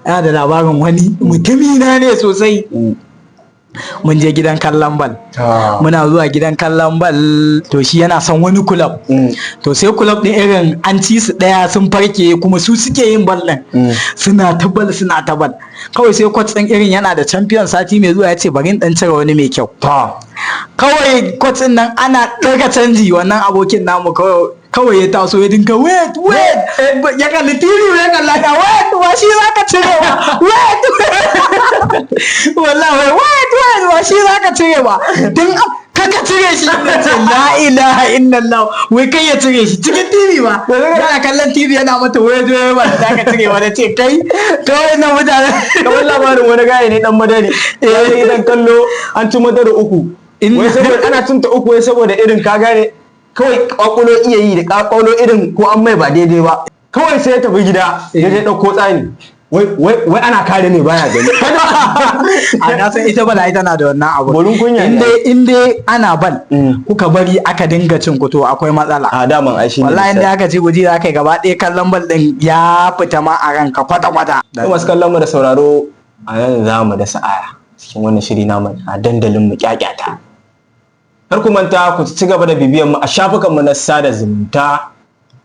yana da labarin wani mutumina ne sosai. Mun je gidan kallon bal, muna zuwa gidan kallon bal, to shi yana son wani club, to sai club din irin an ci su daya sun farke kuma su suke yin bal din, suna ta bal kawai sai coach din irin yana da champion sati mai zuwa ya ce bari in dan cire wani mai kyau. Kawai coach din nan ana daga canji, wannan abokin namu kawai ya taso ya dinka wait ya kalli TV ya kalla ka wait wa shi zaka cire ba wait wallahi wait wa shi zaka cire ba din kaka cire shi ce la ilaha illallah wai kai ya cire shi cikin TV ba yana kallon TV yana mata wait ba da ka cire ba da ce kai kawai na mutane kamar labarin wani gaya ne dan madari idan kallo an ci madara uku wai saboda ana cinta uku wai saboda irin ka gane kawai kwakwalo iya yi da kwakwalo irin ko an mai ba daidai ba kawai sai ya tafi gida ya je ɗauko tsani wai ana kare ne baya gani a na san ita bala ita na da wannan abu bolin kunya in dai ana bal kuka bari aka dinga cin kuto akwai matsala a daman ai shi ne wallahi inda aka ci guji za ka yi gaba ɗaya kallon bal din ya fita ma a ranka kwata masu kallon mu da sauraro a nan za mu da sa'aya cikin wannan shiri namu a dandalin mu kyakyata. Har ku manta ku ci gaba da bibiyan mu a shafukan mu na sada zumunta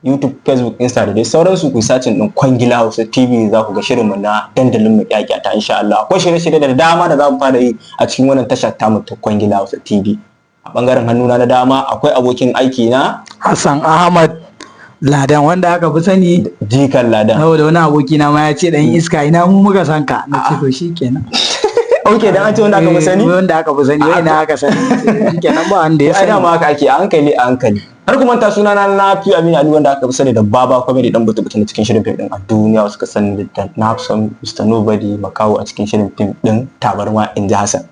YouTube, Facebook, Insta da dai sauransu ku sacin din Kwangila Hausa TV za ku ga shirin mu na dandalin mu kyakyata insha Allah. Akwai shirye-shirye da dama da za mu fara yi a cikin wannan tashar tamu ta Kwangila Hausa TV. A bangaren hannuna na dama akwai abokin aiki na Hassan Ahmad Ladan wanda aka fi sani Jikan Ladan. Saboda wani aboki na ma ya ce dan iska ina mu muka san ka na ce to shikenan. Okay, dan an ce wanda aka fi sani? Wanda aka fi sani, wai na aka sani. Kenan ba wanda ya sani. Ai dama haka ake a hankali. Har kuma ta suna na fi Aminu Ali wanda aka fi sani da Babah comedy dan butu-butu na cikin shirin fim din a duniya suka sani da na son Mr. Nobody Makawo a cikin shirin fim din Tabarma in ji Hassan.